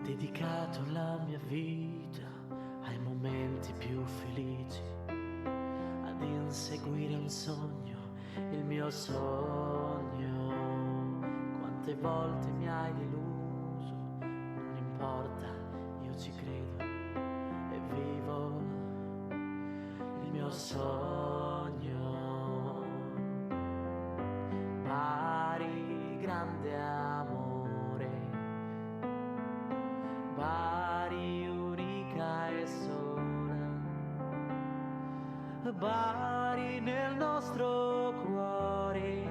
dedicato la mia vita ai momenti più felici, ad inseguire un sogno, il mio sogno. Quante volte mi hai deluso, non importa, io ci credo e vivo il mio sogno. Bari, grande amore, Bari, unica e sola, Bari nel nostro cuore,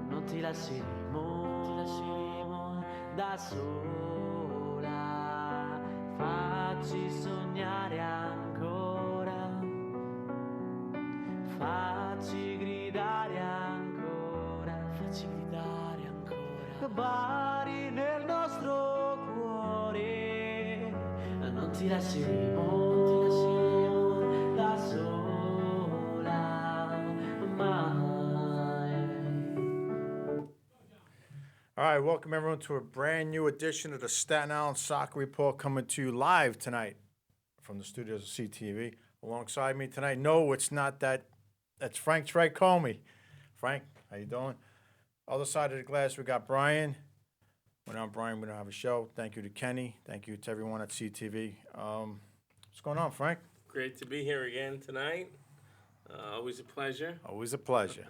non ti lasceremo da sola, facci sognare ancora, facci gridare ancora, Bari nel nostro cuore, non ti lasceremo da sola mai. All right, welcome everyone to a brand new edition of the Staten Island Soccer Report, coming to you live tonight from the studios of CTV. Alongside me tonight, no, it's not that. That's Frank Tricomi. Frank, how you doing? Other side of the glass, we got Brian. Without Brian, we don't have a show. Thank you to Kenny. Thank you to everyone at CTV. What's going on, Frank? Great to be here again tonight. Always a pleasure. Always a pleasure.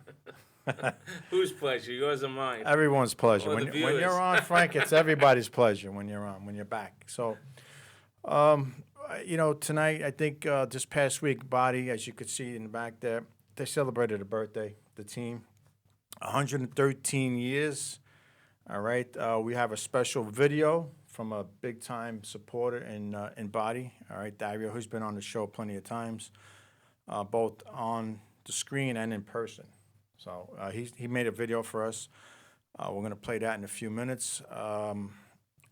Whose pleasure? Yours or mine? Everyone's pleasure. Or When the viewers. you're on, Frank, it's everybody's pleasure when you're on, when you're back. So, tonight, I think this past week, Body, as you could see in the back there, they celebrated a birthday, the team. 113 years. All right. We have a special video from a big-time supporter in Body. All right, Dario, who's been on the show plenty of times, both on the screen and in person. So he made a video for us. We're going to play that in a few minutes. And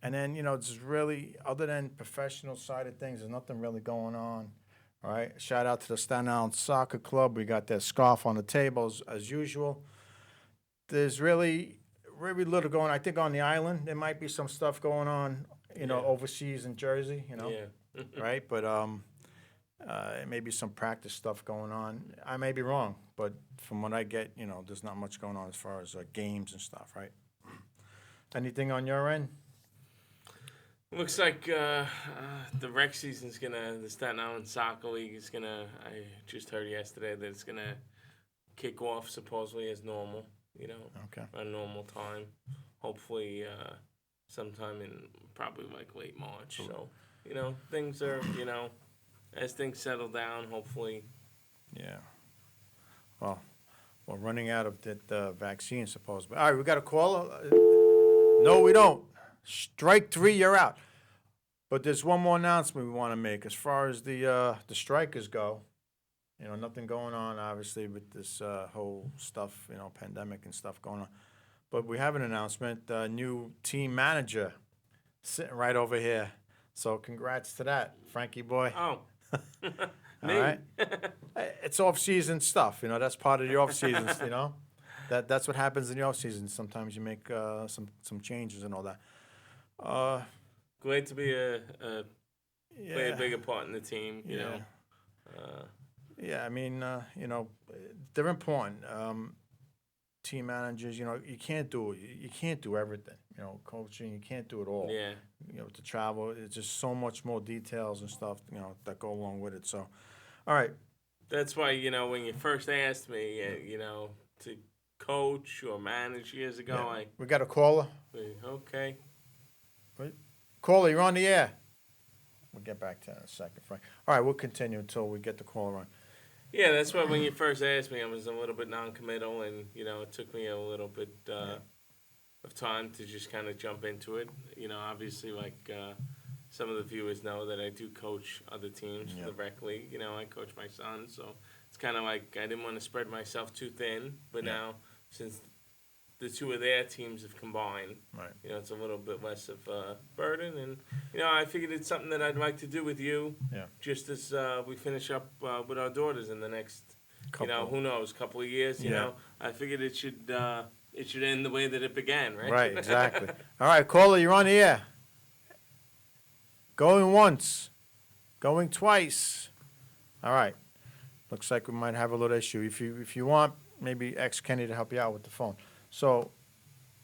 then, just really, other than professional side of things, there's nothing really going on. All right. Shout out to the Staten Island Soccer Club. We got that scarf on the table as usual. There's really little going on. I think on the island, there might be some stuff going on, overseas in Jersey, Yeah. right? But maybe some practice stuff going on. I may be wrong, but from what I get, there's not much going on as far as games and stuff, right? Anything on your end? Looks like the rec season's the Staten Island Soccer League is I just heard yesterday that it's gonna kick off supposedly as normal, Okay. a normal time. Hopefully sometime in probably like late March. So, things are, as things settle down, hopefully. Yeah. Well, we're running out of the vaccine, supposedly. All right, we got a caller. No, we don't. Strike three, you're out. But there's one more announcement we want to make. As far as the strikers go, nothing going on, obviously, with this whole stuff, pandemic and stuff going on. But we have an announcement, new team manager sitting right over here. So congrats to that, Frankie boy. Oh. All right. It's off-season stuff, that's part of the off-season, That's what happens in the off-season. Sometimes you make some changes and all that. Glad to be play a bigger part in the team, you know. Yeah, I mean, they're important. Team managers, you can't do everything. Coaching, you can't do it all. Yeah. To travel, it's just so much more details and stuff, that go along with it. So, all right. That's why, when you first asked me, to coach or manage years ago, We got a caller. Okay. Caller, you're on the air. We'll get back to that in a second, Frank. All right, we'll continue until we get the caller on. Yeah, that's why when you first asked me, I was a little bit non-committal, and, it took me a little bit of time to just kind of jump into it. Obviously, like some of the viewers know that I do coach other teams for the rec league. I coach my son, so it's kind of like I didn't want to spread myself too thin, but now since the two of their teams have combined, right. It's a little bit less of a burden, and I figured it's something that I'd like to do with you. Yeah. Just as we finish up with our daughters in the next, Couple. who knows, couple of years. You know, I figured it should end the way that it began, right? Right, exactly. All right, caller, you're on the air. Going once. Going twice. All right. Looks like we might have a little issue. If you want, maybe ask Kenny to help you out with the phone. So,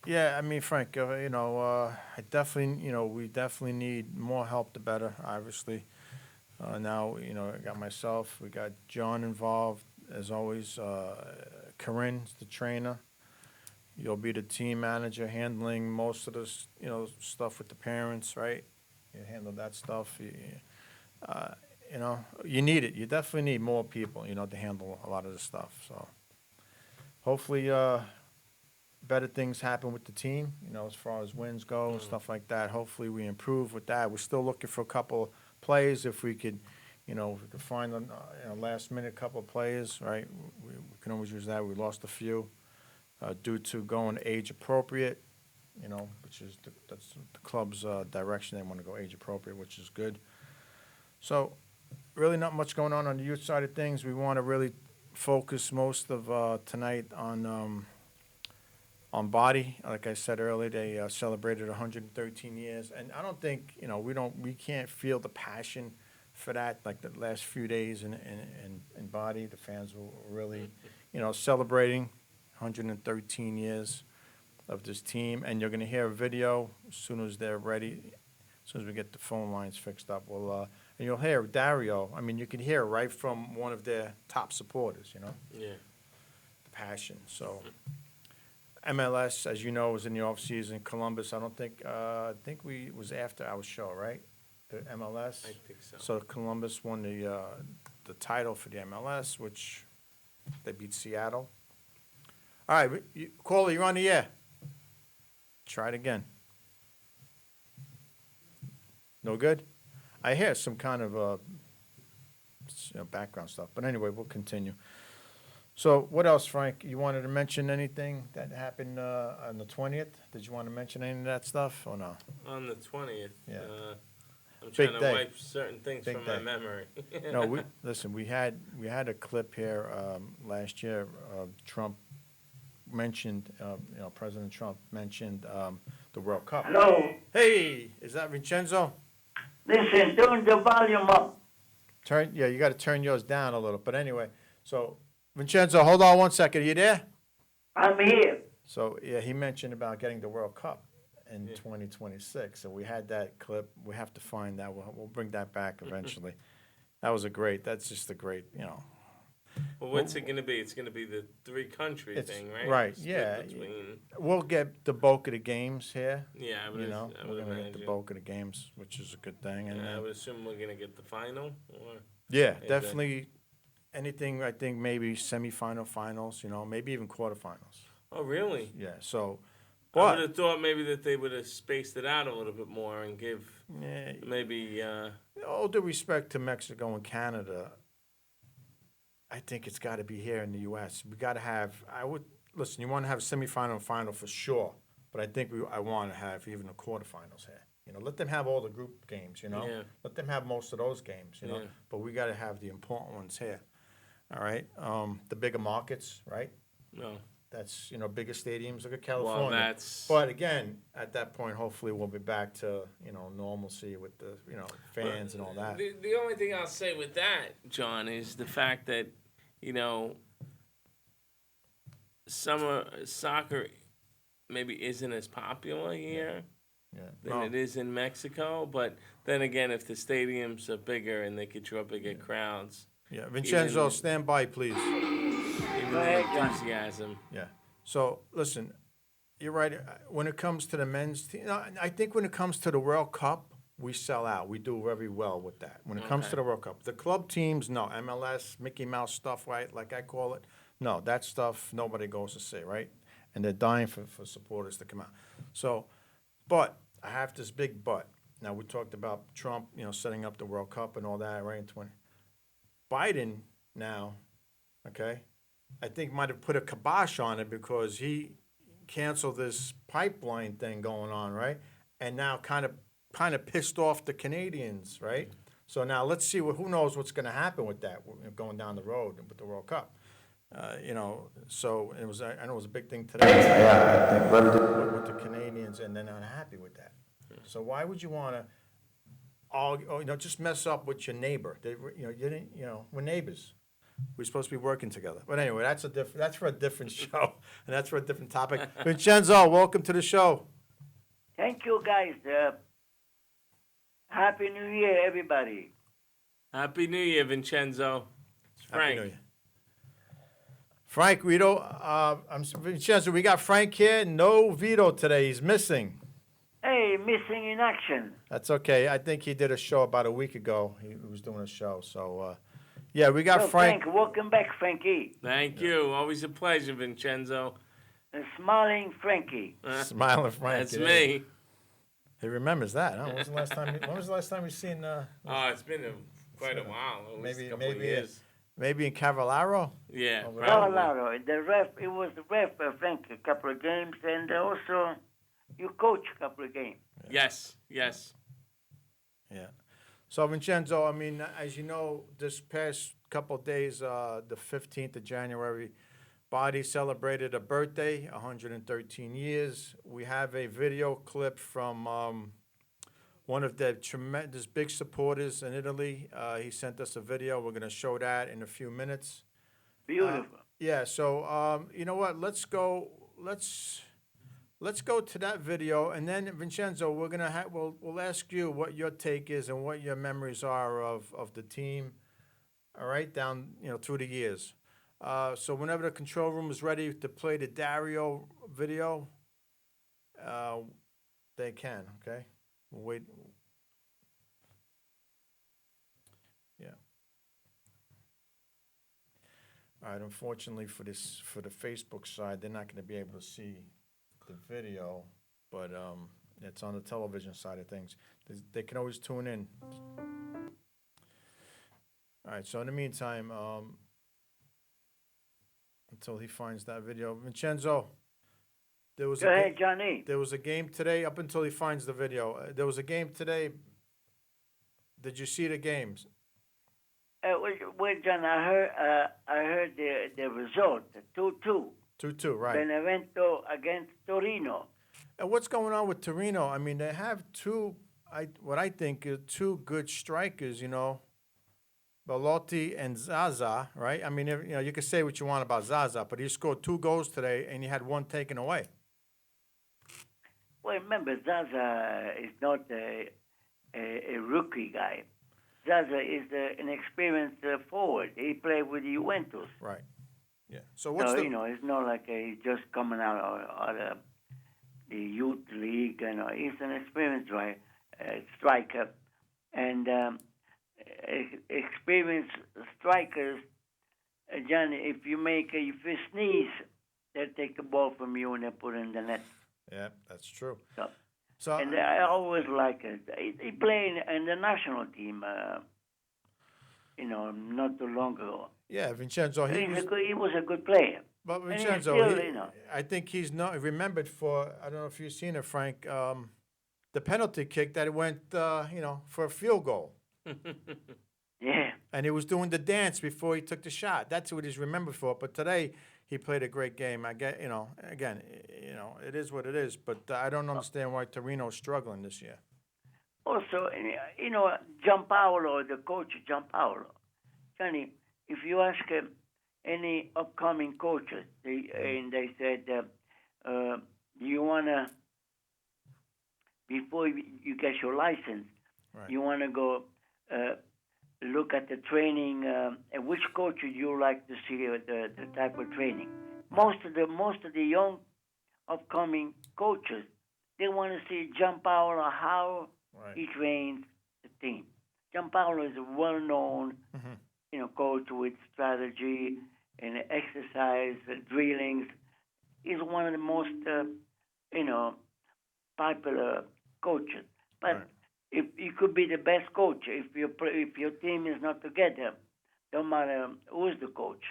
yeah, I mean, Frank, I definitely, we definitely need more help, the better, obviously. Now, I got myself, we got John involved, as always. Corinne's the trainer. You'll be the team manager handling most of this, stuff with the parents, right? You handle that stuff. You need it. You definitely need more people, to handle a lot of this stuff. So hopefully, better things happen with the team, as far as wins go and stuff like that. Hopefully we improve with that. We're still looking for a couple plays if we could, if we could find a last minute couple of players, right? We can always use that. We lost a few due to going age appropriate, which is that's the club's direction. They want to go age appropriate, which is good. So really not much going on the youth side of things. We want to really focus most of tonight on body. Like I said earlier, they celebrated 113 years, and I don't think we can't feel the passion for that like the last few days in body. The fans were really celebrating 113 years of this team, and you're going to hear a video as soon as they're ready. As soon as we get the phone lines fixed up, and you'll hear Dario. I mean, you can hear right from one of their top supporters. Yeah. The passion. So. MLS, as you know, was in the offseason. Columbus, I think we was after our show, right? The MLS. I think so. So Columbus won the title for the MLS, which they beat Seattle. All right, caller, you're on the air. Try it again. No good? I hear some kind of background stuff, but anyway, we'll continue. So what else, Frank? You wanted to mention anything that happened on the 20th? Did you want to mention any of that stuff or no? On the 20th. Yeah. I'm Big trying to day. wipe certain things Big from day. my memory. No, listen. We had a clip here last year. Trump mentioned, President Trump mentioned the World Cup. Hello. Hey, is that Vincenzo? Listen, turn the volume up. You got to turn yours down a little. But anyway, so Vincenzo, hold on one second. Are you there? I'm here. So yeah, he mentioned about getting the World Cup in 2026. So we had that clip. We have to find that. We'll bring that back eventually. That's just a great, Well, what's it going to be? It's going to be the three-country thing, right? Right, Split yeah. Between, We'll get the bulk of the games here. yeah, I would, I We're would going to get the imagine. bulk of the games, which is a good thing. And I would assume we're going to get the final, or yeah, Is definitely anything, I think maybe semifinal, finals, maybe even quarterfinals. oh, really? Yeah, so, I would but, have thought maybe that they would have spaced it out a little bit more and give yeah, maybe. all due respect to Mexico and Canada, I think it's got to be here in the U.S. We got to have. Listen. You want to have a semifinal and final for sure, but I think I want to have even the quarterfinals here. Let them have all the group games. Yeah. Let them have most of those games. Yeah. But we got to have the important ones here. All right. The bigger markets, right? No. That's bigger stadiums. Look at California. Well, that's. But again, at that point, hopefully we'll be back to normalcy with the fans and all that. The only thing I'll say with that, John, is the fact that summer soccer maybe isn't as popular here Yeah. than it is in Mexico. But then again, if the stadiums are bigger and they could draw bigger crowds, Yeah, Vincenzo, Even- stand by, please. even Go the ahead, John. enthusiasm. Yeah. So listen, you're right. When it comes to the men's team, I think when it comes to the World Cup, we sell out. We do very well with that. When it comes to the World Cup, the club teams, no, MLS, Mickey Mouse stuff, right? Like I call it. No, that stuff nobody goes to see, right? And they're dying for supporters to come out. So, but I have this big but. Now we talked about Trump, setting up the World Cup and all that, right? In 20. Biden now, okay, I think might have put a kibosh on it because he canceled this pipeline thing going on, right? And now kind of pissed off the Canadians, right? So now let's see who knows what's going to happen with that going down the road with the World Cup. So it was. I know it was a big thing today. Yeah, with the Canadians, and they're not happy with that. So why would you want to just mess up with your neighbor. You didn't, we're neighbors. We're supposed to be working together. But anyway, that's for a different show, and that's for a different topic. Vincenzo, welcome to the show. Thank you, guys. Happy New Year, everybody. Happy New Year, Vincenzo. It's Frank. Happy New Year. Frank, Vito, Vincenzo, we got Frank here. No Vito today. He's missing. Hey, missing in action. That's okay. I think he did a show about a week ago. He was doing a show. So, yeah, we got So, Frank. welcome back, Frankie. Thank you. Always a pleasure, Vincenzo. Smiling Frankie. Smiling Frank. That's me. He remembers that, huh? When was the last time we seen? Oh, it's been quite a while. At least a couple of maybe years. Maybe in Cavallaro. Yeah, Oh, probably. Colorado. It was the ref, Frank, a couple of games, and also you coach a couple of games. Yes. Yeah. So Vincenzo, I mean, as you know, this past couple of days, the 15th of January, Body celebrated a birthday, 113 years. We have a video clip from one of the tremendous big supporters in Italy. He sent us a video. We're going to show that in a few minutes. Beautiful. Yeah. So you know what? Let's go to that video, and then Vincenzo, we're gonna we'll ask you what your take is and what your memories are of the team. All right, down through the years. So whenever the control room is ready to play the Dario video, they can. Okay, we'll wait. Yeah. All right. Unfortunately for the Facebook side, they're not going to be able to see the video, but it's on the television side of things. They can always tune in. All right. So in the meantime, until he finds that video, Vincenzo, Go ahead, Johnny. there was a game today. Up until he finds the video, there was a game today. Did you see the games? Wait, John, I heard the result, 2-2. 2-2, right. Benevento against Torino. And what's going on with Torino? I mean, they have what I think are two good strikers, Bellotti and Zaza, right? I mean, you can say what you want about Zaza, but he scored 2 goals today, and he had 1 taken away. Well, remember, Zaza is not a rookie guy. Zaza is an experienced forward. He played with Juventus. Right. Yeah. So what's it's not like he's just coming out of the youth league. He's an experienced striker, and experienced strikers. Johnny, if you sneeze, they'll take the ball from you and they put it in the net. Yeah, that's true. So and I always like it. He played in the national team, not too long ago. Yeah, Vincenzo. He was a good player. But Vincenzo, still, I think he's not remembered for. I don't know if you've seen it, Frank. The penalty kick that went, for a field goal. Yeah. And he was doing the dance before he took the shot. That's what he's remembered for. But today he played a great game. I get, again, it is what it is. But I don't understand why Torino's struggling this year. Also, Gianpaolo, the coach Gianpaolo, Johnny, if you ask any upcoming coaches, they said, do you want to, before you get your license, Right. you want to go look at the training, and which coach would you like to see the type of training? Most of the young upcoming coaches, they want to see Gianpaolo, how he trains the team. Gianpaolo is a well-known, coach with strategy and exercise drillings. He's one of the most, popular coaches. But if you could be the best coach, if your team is not together, no matter who's the coach.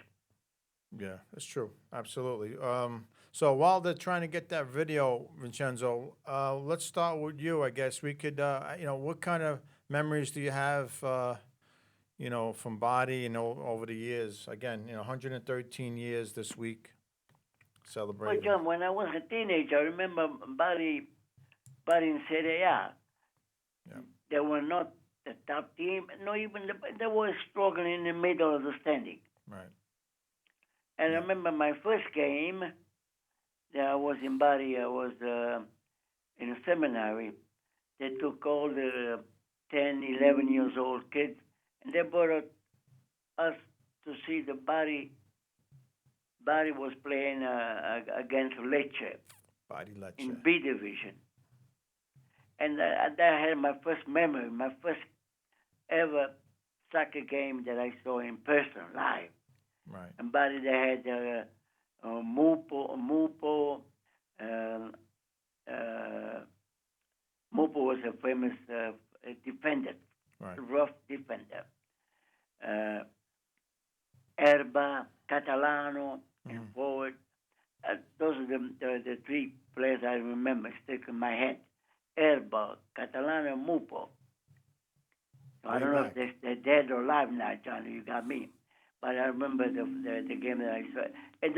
Yeah, that's true. Absolutely. So while they're trying to get that video, Vincenzo, let's start with you. I guess we could, what kind of memories do you have, from Body, over the years? Again, 113 years this week celebrating. Well, John, when I was a teenager, I remember Body in Serie A. Yeah. They were not the top team. No, even they were struggling in the middle of the standing. Right. And I Yeah. remember my first game that I was in Bari. I was in a seminary. They took all the 10, 11 years old kids, and they brought us to see the Bari. Bari was playing against Lecce Body in Lecce. B division, and I had my first memory, my first ever soccer game that I saw in person, live. Right. And Bari, they had Mupo. Um, uh, Mupo was a famous defender, Right. rough defender. Erba, Catalano, and forward. Those are the three players I remember stick in my head. Erba, Catalano, and Mupo. So I Way don't know back. if they're dead or alive now, Johnny. You got me. But I remember the game that I saw. And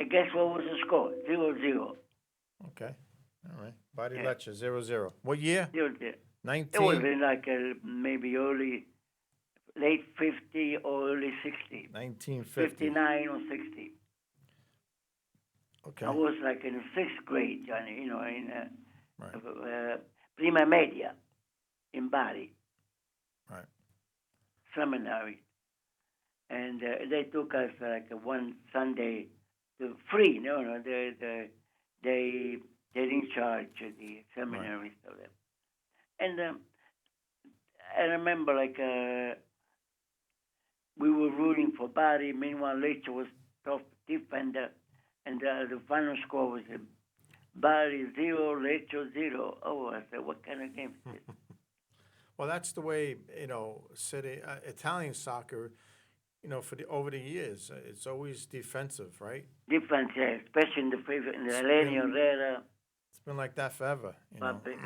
guess what was the score? 0-0. Okay. All right. Body Yeah. Lecce 0-0. What year? 0-0. 19. It was in like maybe late 50 or early 60. 1950. 59 or 60. Okay. I was like in the sixth grade, Johnny, in Right. prima media in Bari. Right. Seminary. And they took us like one Sunday to free. No, they didn't charge the seminaries of them. And I remember like we were rooting for Bari. Meanwhile, Lecce was tough defender, and the final score was Bari 0, Lecce 0. Oh, I said, what kind of game is this? Well, that's the way, city Italian soccer, for over the years, it's always defensive, right? Defense, yeah, especially in the It's Eleni been- Herrera, It's been like that forever, Pape.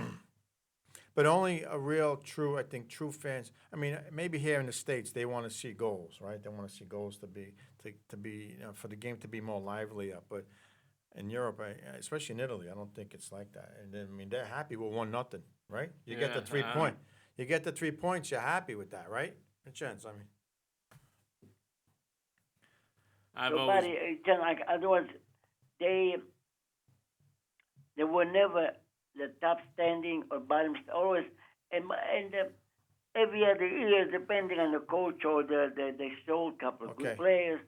But only a real, true, I think, true fans. I mean, maybe here in the States, they want to see goals, right? They want to see goals to be, for the game to be more livelier. But in Europe, especially in Italy, I don't think it's like that. And then, I mean, they're happy with 1-0, right? You get the Yeah, 3 point. You get the 3 points, you're happy with that, right? Vincenz, I mean. I've So always Bari, like otherwise, they were never the top standing or bottom, always, and every other year, depending on the coach or they sold a couple of Okay. good players.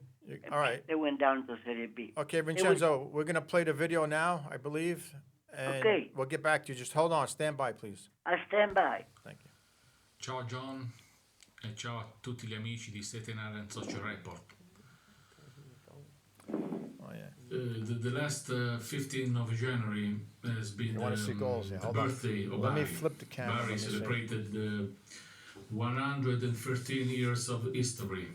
All right. They went down to Serie B. Okay, Vincenzo, we're going to play the video now, I believe. And Okay. we'll get back to you. Just hold on. Stand by, please. I stand by. Thank you. Ciao John e ciao a tutti gli amici di Staten Social Report. Oh, yeah. The last 15th of January has been You want to see goals? Yeah, the hold on. birthday of Let me Bari. flip the camera. Bari Let me see. celebrated 113 years of history.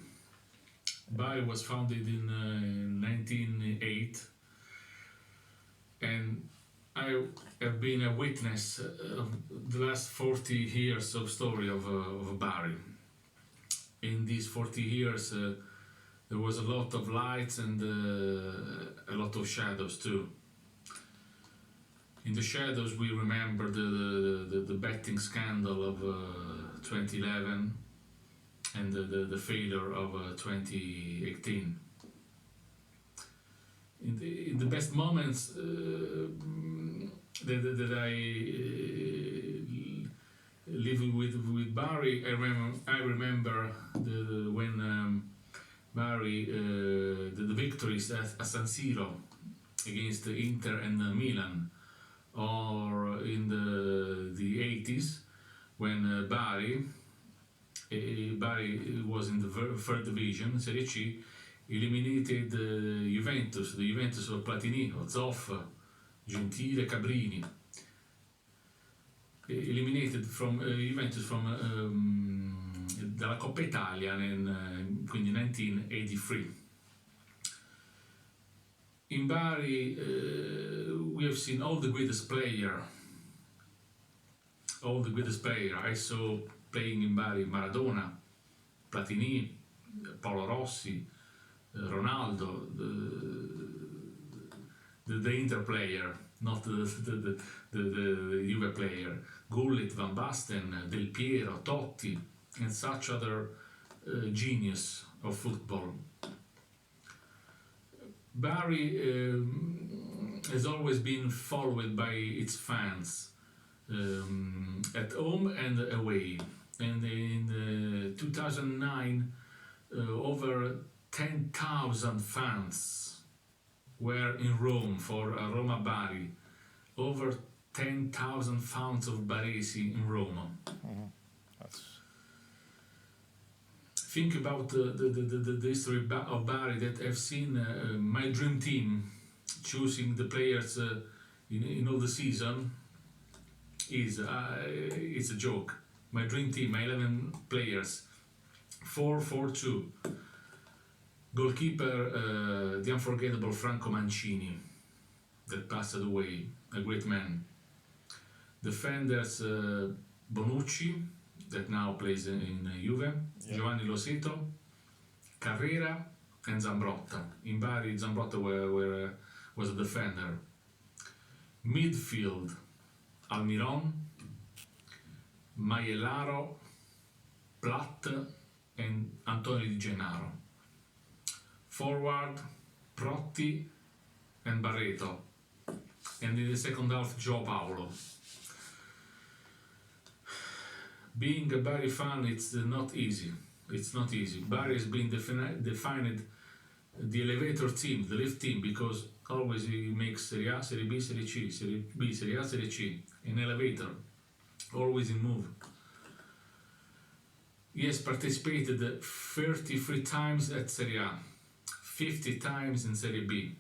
Bari was founded in 1908, and I have been a witness of the last 40 years of story of Bari. In these 40 years, there was a lot of lights and a lot of shadows too. In the shadows, we remember the betting scandal of 2011 and the failure of 2018. In the best moments that I living with Bari, I remember when Bari the victories at San Siro against Inter and Milan, or in the 80s when Bari was in the third division, Serie C, eliminated Juventus, the Juventus of Platini, Zoff, Gentile, Cabrini. Eliminated from Juventus from dalla Coppa Italia quindi 1983. In Bari we have seen all the greatest player. I saw playing in Bari Maradona, Platini, Paolo Rossi, Ronaldo, the Inter player, not the Juve player. Gullit, Van Basten, Del Piero, Totti, and such other genius of football. Bari has always been followed by its fans at home and away. And in 2009, over 10,000 fans were in Rome for Roma Bari. Over 10,000 fans of Baresi in Rome. Think about the history of Bari that I've seen my dream team choosing the players in all the season is it's a joke. My dream team, my 11 players, 4-4-2. Goalkeeper, the unforgettable Franco Mancini, that passed away, a great man. Defenders, Bonucci, that now plays in Juve, Giovanni Lo Seto, Carrera, and Zambrotta. In Bari, Zambrotta was a defender. Midfield, Almiron, Maiellaro, Platt, and Antonio Di Gennaro. Forward, Protti and Barreto. And in the second half, João Paulo. Being a Bari fan, it's not easy. It's not easy. Bari has been defined the elevator team, the lift team, because always he makes Serie A, Serie B, Serie C, Serie B, Serie A, Serie C, an elevator, always in move. He has participated 33 times at Serie A, 50 times in Serie B.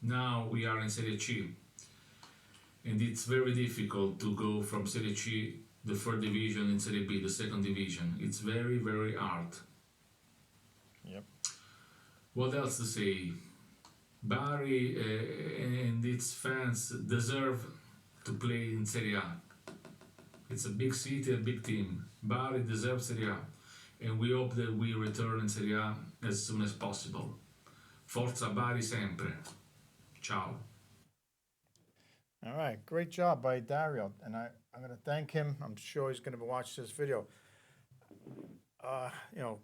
Now we are in Serie C, and it's very difficult to go from Serie C, the third division, in Serie B, the second division. It's very, very hard. Yep. What else to say? Bari and its fans deserve to play in Serie A. It's a big city, a big team. Bari deserves Serie A, and we hope that we return in Serie A as soon as possible. Forza Bari sempre. Ciao. All right, great job by Dario, and I'm going to thank him. I'm sure he's going to watch this video.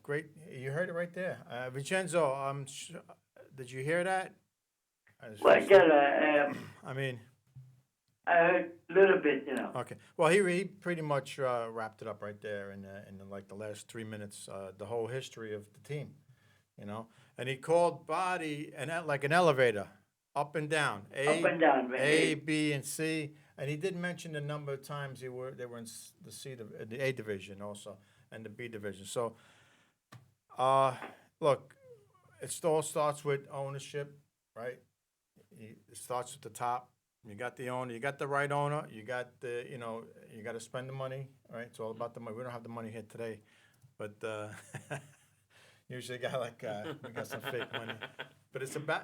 Great. You heard it right there. Vincenzo, did you hear that? Well, I mean, I heard a little bit, okay. Well, he pretty much wrapped it up right there in like the last 3 minutes, the whole history of the team, And he called Bari like an elevator, up and down, Up and down, right? A, B, and C. And he did mention the number of times they were in the A division also, and the B division. So, look, it all starts with ownership, right? It starts at the top. You got the owner, you got the right owner, you got you got to spend the money, right? It's all about the money. We don't have the money here today, but usually we got some fake money. But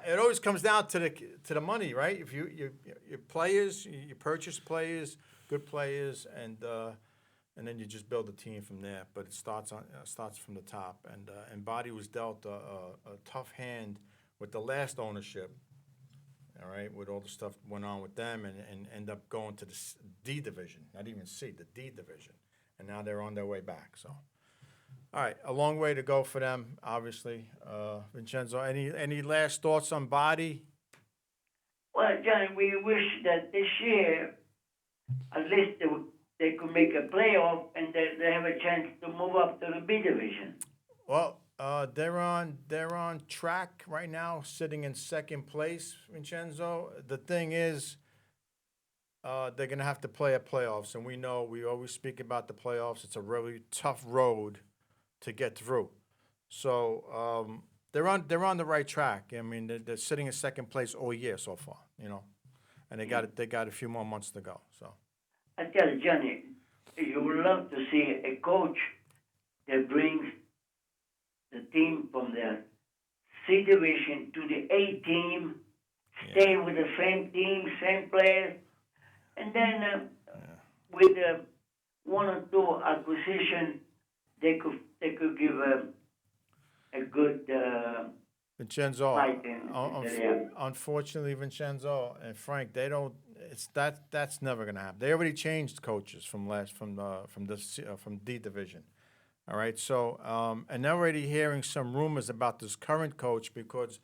it always comes down to the money, right? If your players, you purchase players, good players, and then you just build a team from there. But it starts from the top, and Bari was dealt a tough hand with the last ownership. All right, with all the stuff went on with them, and end up going to the D division, not even C, the D division, and now they're on their way back. So, all right, a long way to go for them, obviously. Vincenzo, any last thoughts on Bari? Well, John, we wish that this year, at least they could make a playoff and they have a chance to move up to the B division. Well, they're on track right now, sitting in second place, Vincenzo. The thing is, they're gonna have to play at playoffs, and we always speak about the playoffs. It's a really tough road to get through. So they're on the right track. I mean, they're sitting in second place all year so far, and they got a few more months to go. So I tell you, Johnny, you would love to see a coach that brings the team from the C division to the A team, stay with the same team, same players, and then with one or two acquisition, they could give a good Vincenzo, fight in Serie A. unfortunately, Vincenzo and Frank, they don't. It's that's never gonna happen. They already changed coaches from D division. All right, so and they're already hearing some rumors about this current coach because,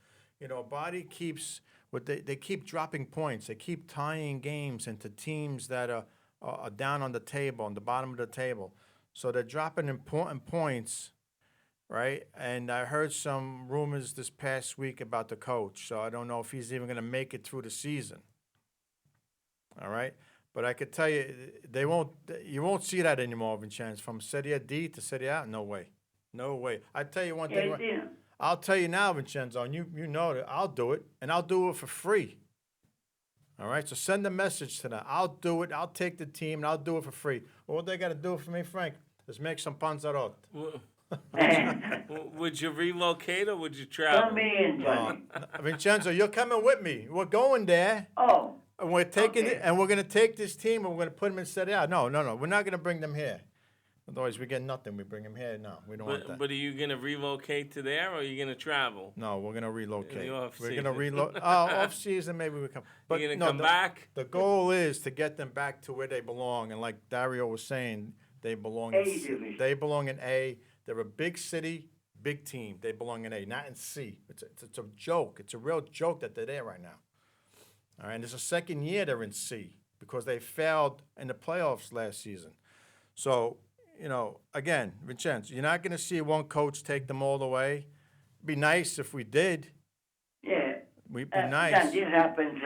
Body keeps they keep dropping points. They keep tying games into teams that are down on the table, on the bottom of the table. So they're dropping important points, right? And I heard some rumors this past week about the coach. So I don't know if he's even going to make it through the season. All right, but I could tell you, you won't see that anymore, Vincenzo. From Serie D to Serie A, no way, no way. I tell you one thing. Yeah, I'll tell you now, Vincenzo, and you know that I'll do it, and I'll do it for free. All right, so send a message to them. I'll do it. I'll take the team, and I'll do it for free. All they got to do for me, Frank, is make some panzerot. Would you relocate or would you Tell travel? me in, Johnny. Vincenzo, you're coming with me. We're going there. Oh, And we're taking okay. it, and we're going to take this team, and we're going to put them in Serie A. No. We're not going to bring them here. Otherwise, we get nothing. We bring them here. No, we don't want that. But are you going to relocate to there or are you going to travel? No, we're going to relocate. In the off We're going to season. relocate. Off season, maybe we come. But You're going no, to come back? The goal is to get them back to where they belong. And like Dario was saying, they belong A in division. They belong in A. They're a big city, big team. They belong in A, not in C. It's a joke. It's a real joke that they're there right now. All right, and it's the second year they're in C because they failed in the playoffs last season. So, again, Vincenzo, you're not going to see one coach take them all the way. It'd be nice if we did. Yeah. We'd be nice. And this happens,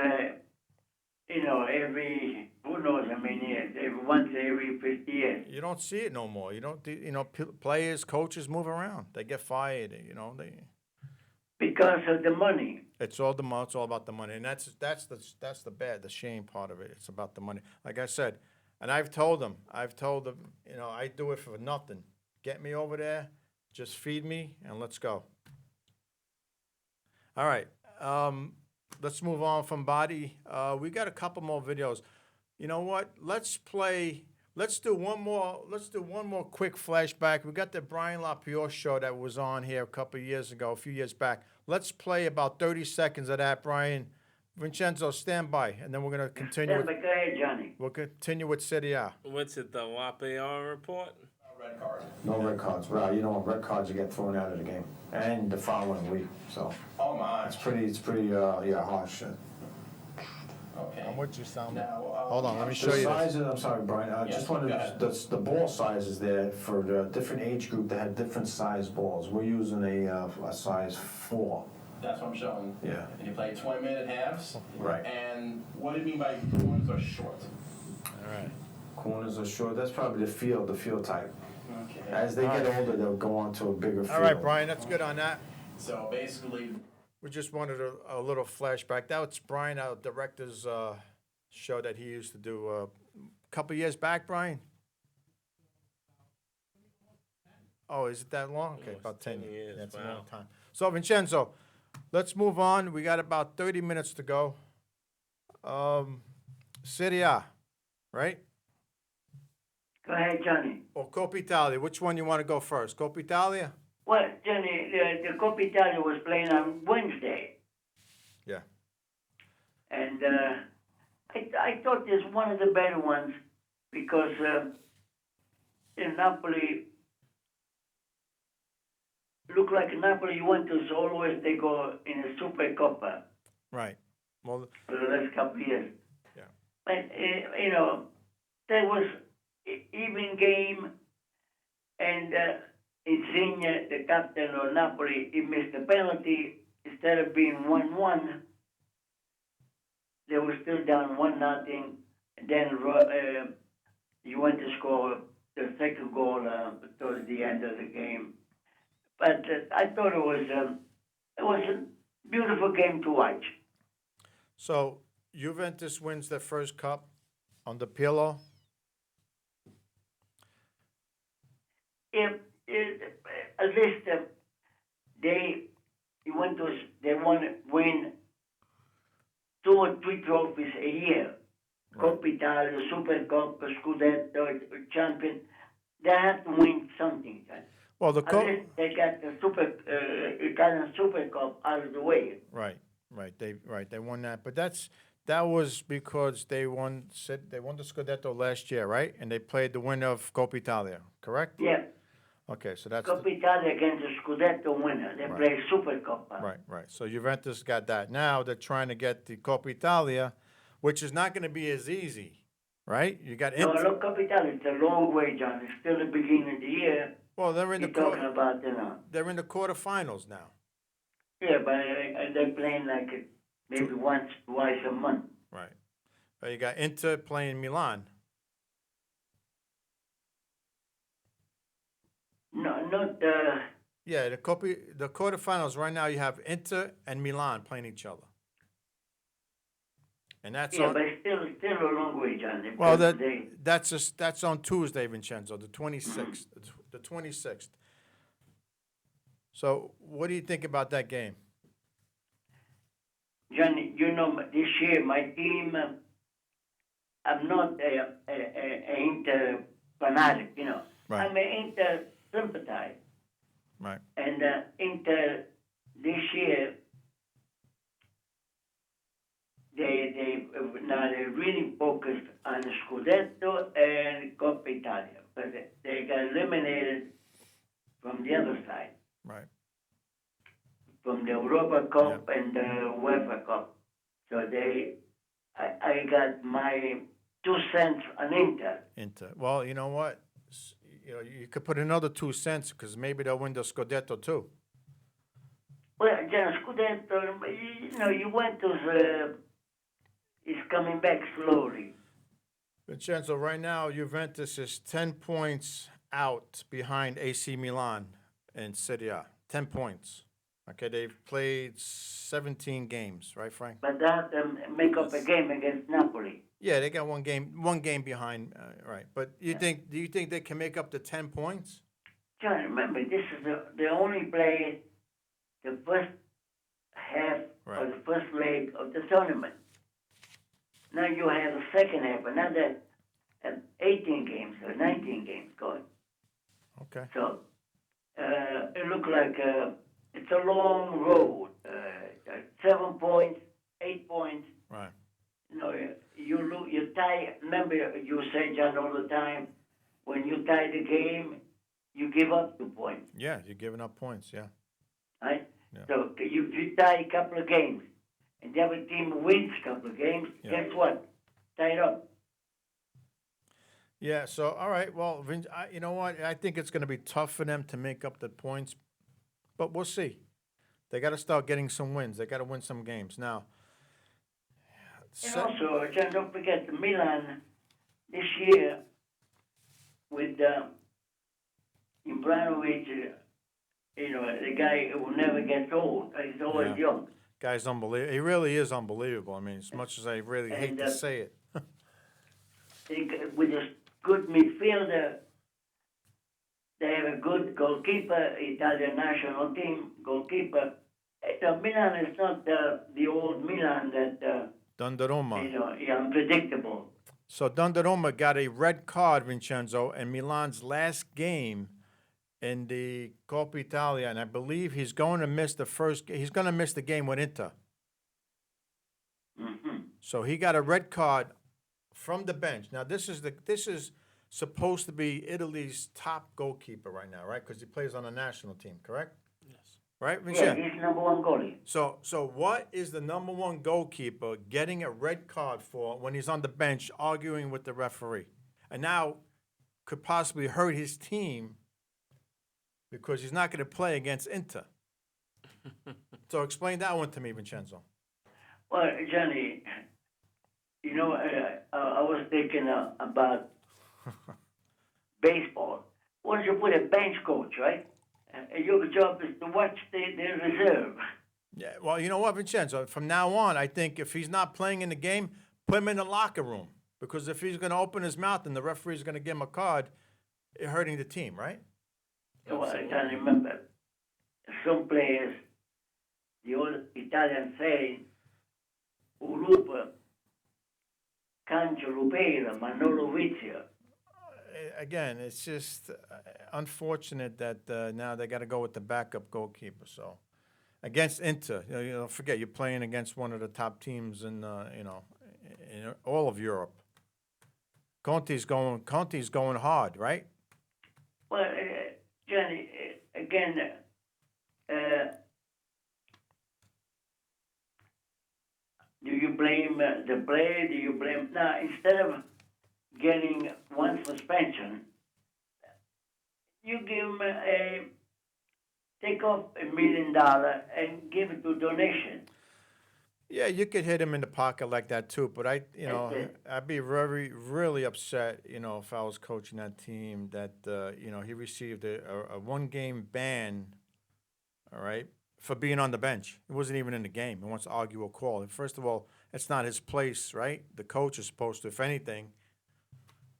every, who knows how many years, once every 50 years. You don't see it no more. You don't, players, coaches move around. They get fired, Because of the money. It's all it's all about the money, and that's the shame part of it. It's about the money. Like I said, and I've told them, I do it for nothing. Get me over there, just feed me, and let's go. All right, let's move on from Body. We got a couple more videos. You know what? Let's do one more quick flashback. We got the Brian LaPiore show that was on here a few years back. Let's play about 30 seconds of that, Brian. Vincenzo, stand by, and then we're going to continue. Go ahead, Johnny. We'll continue with Serie A. What's it, the WAPAR report? Red card. No red cards. Well, red cards you get thrown out of the game, and the following week. So. Oh my. It's pretty harsh. Okay. I'm with you, Sam. Now, Hold on, let me show the you sizes, this. I'm sorry, Brian. I Yes, just wanted the ball sizes there for the different age group that had different size balls. We're using a size 4. That's what I'm showing. Yeah. And you play 20-minute halves. Right. And what do you mean by corners are short? All right. Corners are short. That's probably the field type. Okay. As they get older, they'll go on to a bigger field. All right, Brian, that's good on that. So basically, We just wanted a little flashback. That was Brian, our director's show that he used to do a couple years back, Brian? Oh, is it that long? Okay, Almost about 10 10 years. years, That's a wow. long time. So, Vincenzo, let's move on. We got about 30 minutes to go. Serie A, right? Go ahead, Johnny. Or Coppa Italia? Which one you want to go first? Coppa Italia? Well, Johnny, the Coppa Italia was playing on Wednesday. Yeah. And I thought this one of the better ones because in Napoli, look like Napoli Juventus always they go in a Super Coppa Right. Well, for the last couple of years. Yeah. But, there was even game and Insigne, the captain of Napoli, he missed a penalty. Instead of being 1-1, they were still down 1-0. Then Juventus scored the second goal towards the end of the game. But I thought it was a beautiful game to watch. so Juventus wins their first cup on the Pirlo. At least they want to win 2 or 3 trophies a year. Coppa Italia, Super Cup, Scudetto, Champion. They have to win something. Well, the At least they got the Italian Super Cup out of the way. right, they won that, but that was because they won the Scudetto last year, right? And they played the winner of Coppa Italia, correct? Yeah, Okay, so that's Coppa Italia against the Scudetto winner. They Right. play Super Cup. right. So Juventus got that. Now they're trying to get the Coppa Italia, which is not going to be as easy, right? You got No, Inter. look, Coppa Italia, it's a long way, John. It's still the beginning of the year. Well, they're in You're the talking about, they're in the quarterfinals now. yeah, but they're playing like maybe once, twice a month. Right. You got Inter playing Milan. No, not Yeah, the quarterfinals right now. You have Inter and Milan playing each other, and that's yeah, on. but still a long way, John. They Well, play today. that's on Tuesday, Vincenzo, the 26th. The 26th. So, what do you think about that game? John, you know, this year my team, I'm not a Inter fanatic, you know. Right. I'm an Inter sympathizer. Right. And Inter this year, they're really focused on Scudetto and Coppa Italia, but they got eliminated from the other side, Right. from the Europa Cup and the UEFA Cup. So I got my 2 cents on Inter. Inter. Well, you know what? You could put another 2 cents because maybe they'll win the Scudetto too. Well, John, Scudetto, you know, Juventus is coming back slowly. Vincenzo, right now Juventus is 10 points out behind AC Milan in Serie A. 10 points. Okay, they've played 17 games, right, Frank? But that make up a game against Napoli. Yeah, they got one game behind, right? But do you think they can make up the 10 points? John, remember, this is the only play the first half or the first leg of the tournament. Now you have the second half, another 18 games or 19 games going. Okay. So it looks like it's a long road. 7 points, 8 points. Right. You know, you tie. Remember, you say, John, all the time, when you tie the game, you give up 2 points. Yeah, you're giving up points. Yeah. Right. Yeah. So you tie a couple of games, and the other team wins a couple of games. Yeah. Guess what? Tie it up. Yeah. So all right. Well, you know what? I think it's going to be tough for them to make up the points, but we'll see. They got to start getting some wins. They got to win some games now. And also, John, don't forget the Milan this year with Ibrahimovic. You know, the guy who never gets old. He's always young. Guy's unbelievable. He really is unbelievable. I mean, as much as I really hate to say it. With a good midfielder, they have a good goalkeeper, Italian national team goalkeeper. Milan is not the old Milan that Donnarumma. Unpredictable. So Donnarumma got a red card, Vincenzo, in Milan's last game in the Coppa Italia, and I believe he's going to miss the first. He's going to miss the game with Inter. Mm-hmm. So he got a red card from the bench. Now this is supposed to be Italy's top goalkeeper right now, right? Because he plays on the national team, correct? Yes. Right, Yeah, Vincenzo? he's number one goalie. So what is the number one goalkeeper getting a red card for when he's on the bench arguing with the referee? And now could possibly hurt his team because he's not going to play against Inter. So explain that one to me, Vincenzo. Well, Johnny, you know, I was thinking about baseball. Once you put a bench coach, right? Your job is to watch the reserve. Yeah, well, you know what, Vincenzo? From now on, I think if he's not playing in the game, put him in the locker room. Because if he's going to open his mouth and the referee's going to give him a card, it's hurting the team, right? Well, I can remember some players, the old Italian saying, Urupa, Cancio Rupeira, Manolo Vizio. Again, it's just unfortunate that now they got to go with the backup goalkeeper. So against Inter, don't forget you're playing against one of the top teams in in all of Europe. Conte's going hard, right? Well, Johnny, again, do you blame the player? Do you blame now? Instead of getting one suspension, you give him a take off $1 million and give it to donation. Yeah, you could hit him in the pocket like that too, but I'd be really upset, if I was coaching that team that he received a 1-game ban, all right, for being on the bench. He wasn't even in the game. He wants to argue a call. And first of all, it's not his place, right? The coach is supposed to, if anything,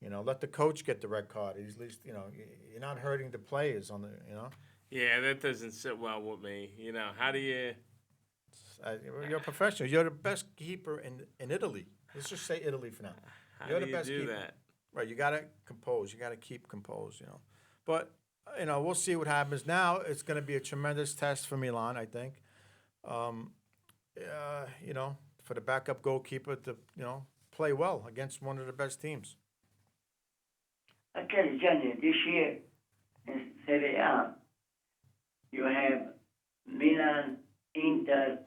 let the coach get the red card. At least, you're not. The players on the. Yeah, that doesn't sit well with me. How do you? You're a professional. You're the best keeper in Italy. Let's just say Italy for now. You're the best keeper. That? Right. You gotta compose. You gotta keep composed. But we'll see what happens. Now it's going to be a tremendous test for Milan, I think. For the backup goalkeeper to play well against one of the best teams. I tell you, Johnny, this year in Serie A, you have Milan, Inter,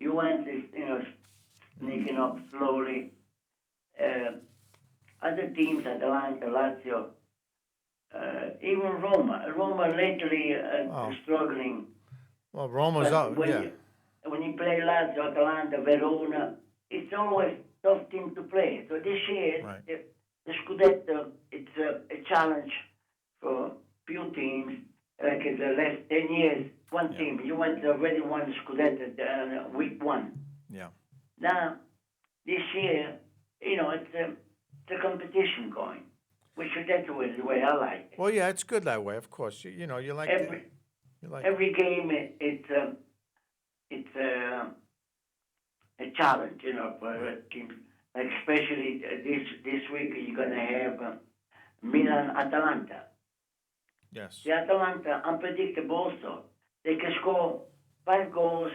Juventus, sneaking up slowly. Other teams, Atalanta, Lazio, even Roma. Roma lately struggling. Well, Roma's up, yeah. When you play Lazio, Atalanta, Verona, it's always a tough team to play. So this year, right. The Scudetto, it's a challenge for few teams. Like in the last 10 years, one team, Juventus already won the Scudetto week 1. Yeah. Now, this year, it's a competition going, which that's the way I like it. Well, yeah, it's good that way, of course. You like every game. It's a challenge, for teams. Like especially this week, you're gonna have Milan Atalanta. Yes. The Atalanta unpredictable also. They can score 5 goals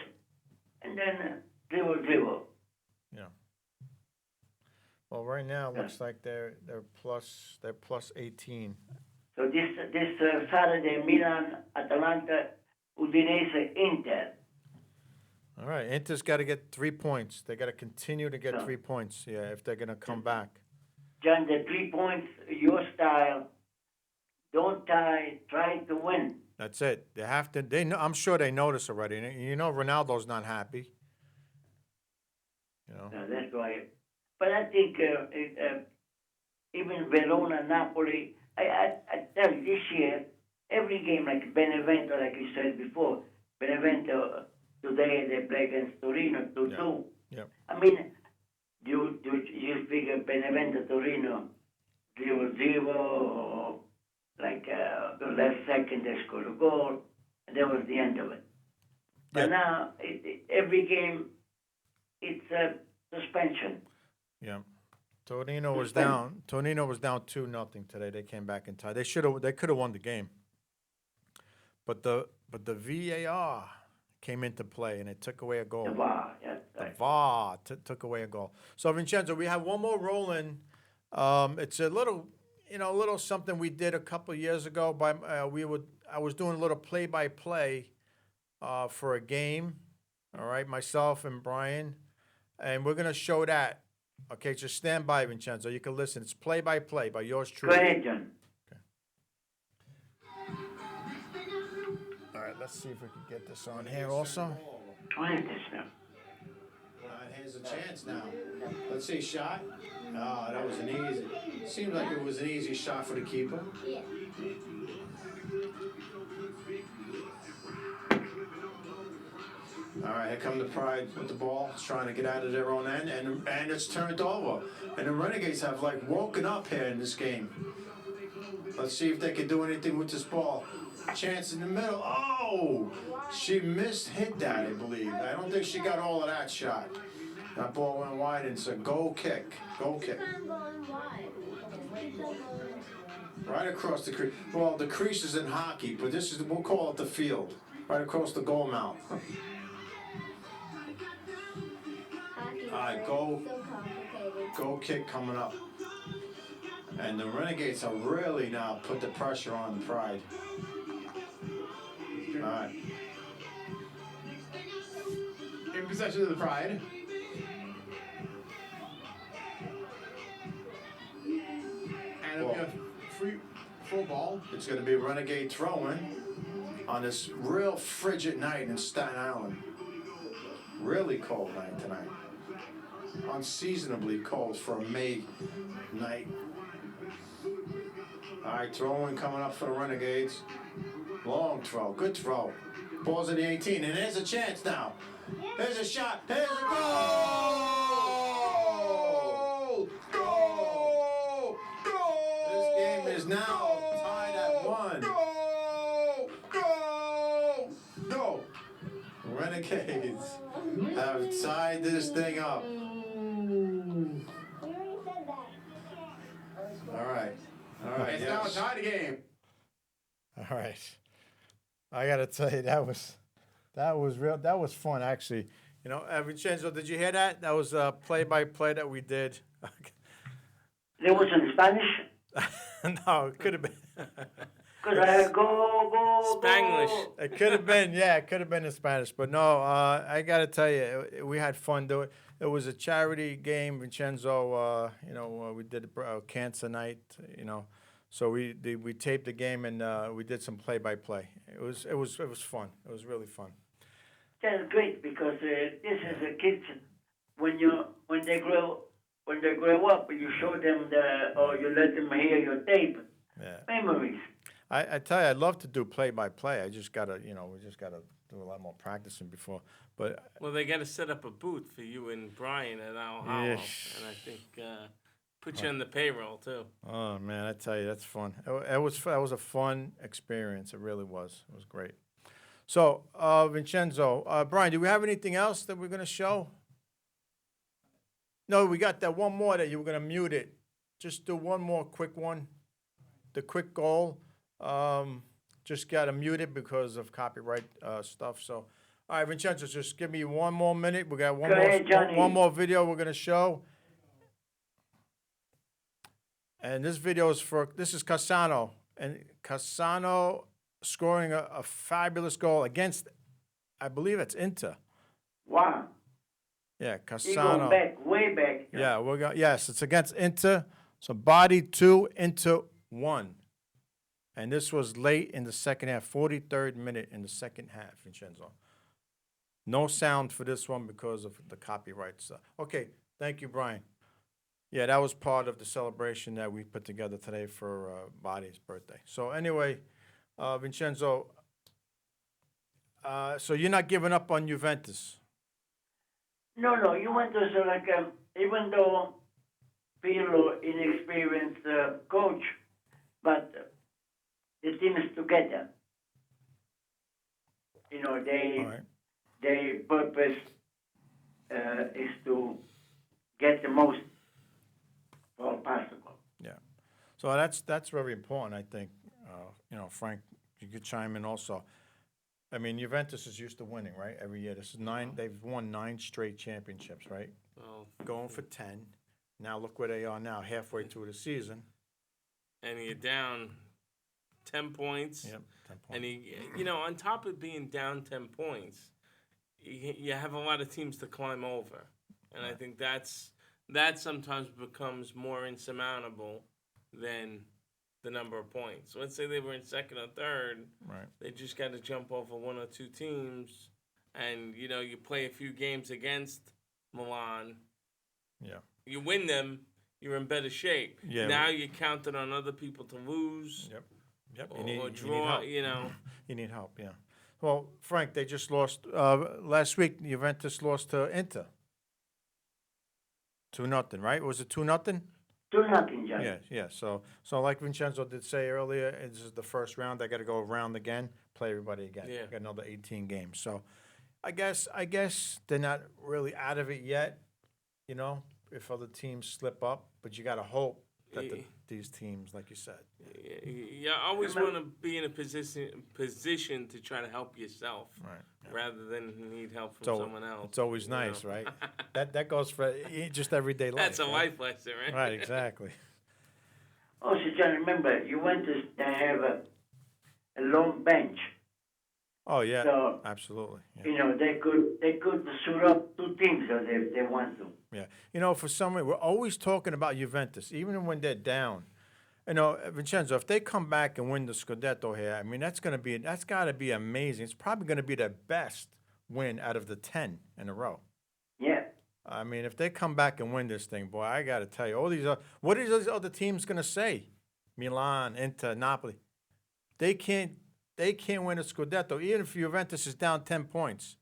and then dribble. Yeah. Well, right now it looks like they're plus 18. So this Saturday, Milan, Atalanta, Udinese, Inter. All right, Inter's got to get 3 points. They got to continue to get 3 points. Yeah, if they're going to come back. John, the 3 points, your style. Don't try to win. That's it. They have to. I'm sure they notice already. Ronaldo's not happy. That's why. But I think even Verona, Napoli. I tell you, this year, every game like Benevento, like you said before, Benevento today they play against Torino 2-2. Yeah. I mean, you figure Benevento Torino 0-0. Like the last second they scored a goal, and that was the end of it. But now, every game, it's a suspension. Yeah. Torino was down 2-0 today. They came back in time. They could have won the game. But the VAR came into play and it took away a goal. The VAR, yes. The VAR took away a goal. So Vincenzo, we have one more rolling. It's a little something we did a couple of years ago. I was doing a little play-by-play for a game. All right, myself and Brian, and we're gonna show that. Okay, just stand by, Vincenzo. You can listen. It's play-by-play by yours truly. Go ahead, John. Okay. All right, let's see if we can get this on here also. Try this now. All right, here's a chance now. Let's see, shot. Oh, that was an easy. Seems like it was an easy shot for the keeper. Yeah. All right, here come the Pride with the ball, trying to get out of their own end, and it's turned over. And the Renegades have woken up here in this game. Let's see if they can do anything with this ball. Chance in the middle. Oh, she hit that, I believe. I don't think she got all of that shot. That ball went wide, and it's a goal kick. Goal kick. Right across the crease. Well, the crease is in hockey, but this is, we'll call it the field. Right across the goal mouth. All right, go kick coming up. And the Renegades are really now put the pressure on Pride. All right. In possession of the Pride. And it'll be a free full ball. It's going to be Renegade throwing on this real frigid night in Staten Island. Really cold night tonight. Unseasonably cold for a May night. All right, throwing coming up for the Renegades. Long throw, good throw. Ball's in the 18, and there's a chance now. There's a shot, there's a goal! Goal! Goal! This game is now tied at 1. Goal! Goal! Go! Renegades have tied this thing up. All right. All right. It's now a tie game. All right. I got to tell you, that was real. That was fun, actually. You know, Vincenzo, did you hear that? That was a play-by-play that we did. There was in Spanish? No, it could have been. Because I heard go. Spanglish. It could have been, yeah, it could have been in Spanish. But no, I got to tell you, we had fun doing it. It was a charity game, Vincenzo. We did a cancer night, So we taped the game and we did some play-by-play. It was fun. It was really fun. That's great because this is the kids when they grow up, you show them or you let them hear your tape. Yeah. Memories. I tell you, I'd love to do play-by-play. I just gotta, we just gotta do a lot more practicing before. But Well, they got to set up a booth for you and Brian at Owl Hollow, Yes. and I think put you on the payroll too. oh man, I tell you, that's fun. That was a fun experience. It really was. It was great. So, Vincenzo, Brian, do we have anything else that we're gonna show? No, we got that one more that you were gonna mute it. Just do one more quick one. The quick goal. Just gotta mute it because of copyright stuff. So, all right, Vincenzo, just give me 1 more minute. We got Go ahead, Johnny. one more video we're gonna show. And this video is this is Cassano. And Cassano scoring a fabulous goal against, I believe it's Inter. Wow. Yeah, You go Cassano. back, way back. Yeah, yes, it's against Inter. So body 2, Inter 1. And this was late in the second half, 43rd minute in the second half, Vincenzo. No sound for this one because of the copyright stuff. Okay, thank you, Brian. Yeah, that was part of the celebration that we put together today for Body's birthday. So anyway, Vincenzo, so you're not giving up on Juventus? No, Juventus are like even though Pirlo inexperienced coach, but the team is together. All right. Their purpose is to get the most all possible. Yeah. So that's very important, I think. Frank, you could chime in also. I mean, Juventus is used to winning, right? Every year. This is 9. They've won 9 straight championships, right? Well, Going for 10. Now look where they are now, halfway through the season. and you're down 10 points. Yep, 10 points. And on top of being down 10 points, you have a lot of teams to climb over, and I think that sometimes becomes more insurmountable than the number of points. So let's say they were in second or third, Right. they just got to jump over 1 or 2 teams, and you play a few games against Milan. Yeah. You win them, you're in better shape. Yeah. Now you're counting on other people to lose. Yep. Yep. Or draw, You need help, yeah. Well, Frank, they just lost last week. Juventus lost to Inter. 2-0, right? Was it 2-0? 2-0, Johnny. Yeah. So like Vincenzo did say earlier, this is the first round. I got to go around again, play everybody again. Yeah. Got another 18 games. So I guess they're not really out of it yet. If other teams slip up, but you got to hope that these teams, like you said. You always want to be in a position to try to help yourself, Right. rather than need help from So someone else. it's always you nice, know? right? That goes for just everyday life. That's a right? life lesson, right? Right, exactly. Also, John, remember, you want to have a long bench. Oh yeah, So, absolutely. Yeah. you know, they could suit up two teams if they want to. Yeah, you know, for some reason, we're always talking about Juventus, even when they're down. You know, Vincenzo, if they come back and win the Scudetto here, I mean, that's got to be amazing. It's probably going to be the best win out of the 10 in a row. Yeah. I mean, if they come back and win this thing, boy, I got to tell you, what are these other teams going to say? Milan, Inter, Napoli. They can't win a Scudetto, even if Juventus is down 10 points.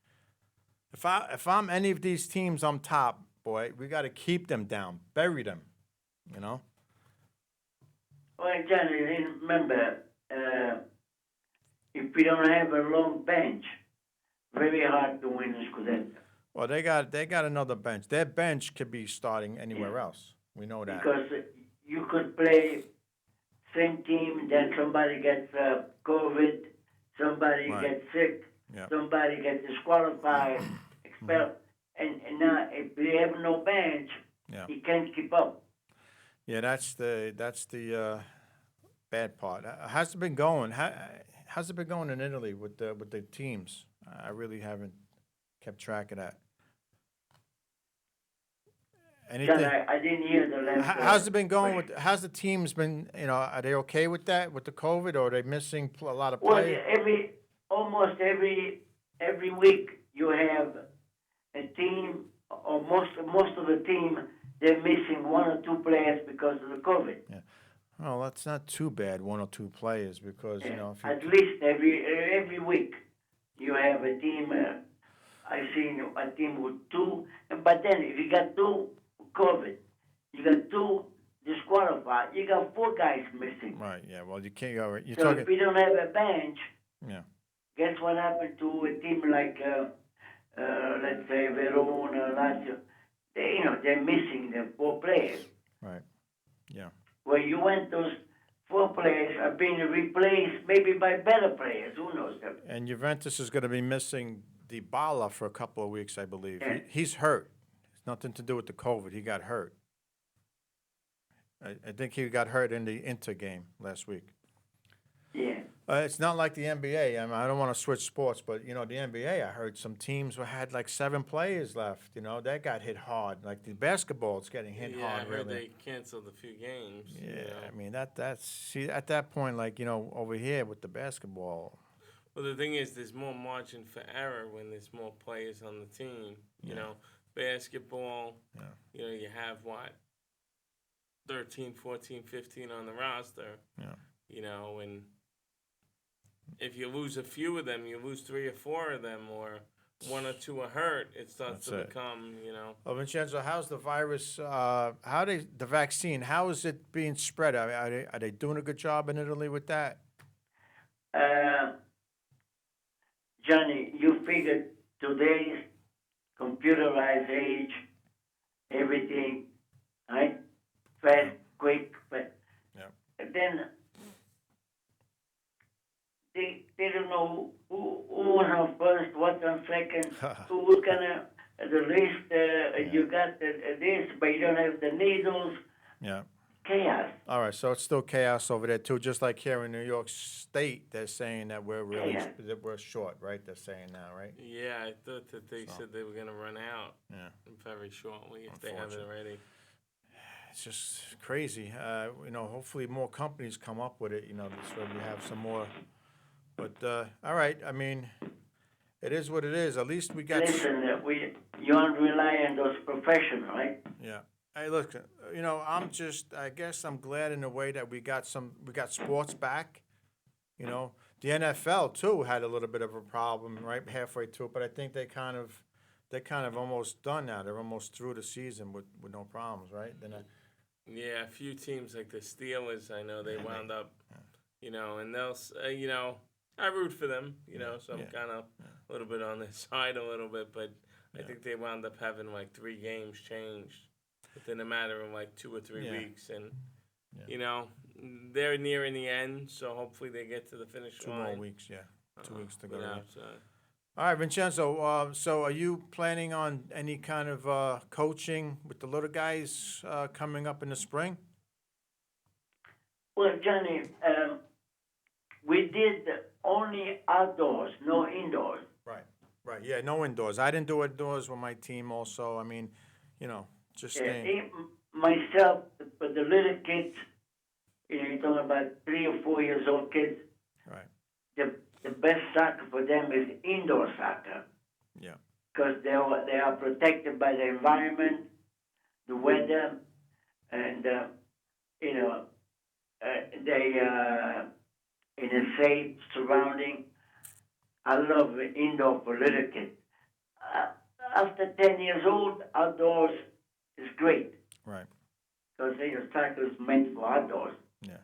If I'm any of these teams, I'm top, boy. We got to keep them down, bury them, you know? Well, Johnny, remember, if we don't have a long bench, very hard to win a Scudetto. Well, they got another bench. Their bench could be starting anywhere else. We know that. Because you could play same team, then somebody gets COVID, somebody Right. gets sick, Yeah. somebody gets disqualified, expelled, and now if we have no bench, Yeah. he can't keep up. Yeah, that's the bad part. How's it been going? How's it been going in Italy with the teams? I really haven't kept track of that. Anything? John, I didn't hear the last. How's it been going question. with? How's the teams been? You know, are they okay with that, with the COVID, or are they missing a lot of Well, players? almost every week you have a team, or most of the team, they're missing one or two players because of the COVID. Yeah. Well, that's not too bad, one or two players, because you know if you At least every week you have a team. I've seen a team with two, but then if you got two COVID, you got two disqualified, you got four guys missing. right, yeah. Well, you can't. You're So talking. if we don't have a bench, Yeah. guess what happened to a team like, let's say, Verona, Lazio? They're missing the four players. Right. Yeah. Where you went, those four players are being replaced maybe by better players. Who knows? And Juventus is going to be missing Dybala for a couple of weeks, I believe. Yeah. He's hurt. It's nothing to do with the COVID. He got hurt. I think he got hurt in the Inter game last week. Yeah. It's not like the NBA. I mean, I don't want to switch sports, but you know, the NBA, I heard some teams had like 7 players left. You know, that got hit hard. Like the basketball, it's getting hit Yeah, hard. I heard really. they canceled a few games. Yeah, you know. I mean that's see at that point, like you know, over here with the basketball. Well, the thing is, there's more margin for error when there's more players on the team. You know, basketball, you know, you have what? 13, 14, 15 on the roster. Yeah. You know, and if you lose a few of them, you lose 3 or 4 of them, or 1 or 2 are hurt, it starts to become, you know. Well, Vincenzo, how's the virus? The vaccine? How is it being spread? Are they doing a good job in Italy with that? Johnny, you figured today's computerized age, everything, right? Fast, quick, but and then they don't know who was on first, what's on second, who was gonna the list. You got this, but you don't have the needles. Yeah. Chaos. All right, so it's still chaos over there too. Just like here in New York State, they're saying that that we're short, right? They're saying now, right? Yeah, I thought that they said they were going to run out very shortly if they haven't already. It's just crazy. You know, hopefully more companies come up with it. You know, this way we have some more. But all right, I mean, it is what it is. At least we got. Listen, you don't rely on those professionals, right? Yeah. Hey, look, you know, I guess I'm glad in a way that we got sports back. You know, the NFL too had a little bit of a problem right halfway through, but I think they're kind of almost done now. They're almost through the season with no problems, right? Yeah, a few teams like the Steelers, I know they wound up, you know, and they'll, you know, I root for them, you know, so I'm kind of a little bit on their side a little bit, but I think they wound up having like 3 games changed within a matter of like 2 or 3 weeks, and You know, they're nearing the end, so hopefully they get to the finish 2 line. more weeks, yeah. 2 weeks to go. Yeah. without, All right, Vincenzo. So, are you planning on any kind of coaching with the little guys coming up in the spring? Well, Johnny, we did only outdoors, no indoors. Right. Right. Yeah. No indoors. I didn't do indoors with my team. Also, I mean, just staying. Myself, but the little kids, you're talking about 3 or 4 years old kids. Right. The best soccer for them is indoor soccer. Yeah. Because they are protected by the environment, the weather, and they in a safe surrounding. I love indoor for little kids. After 10 years old, outdoors is great. Right. Because soccer is meant for outdoors. Yeah.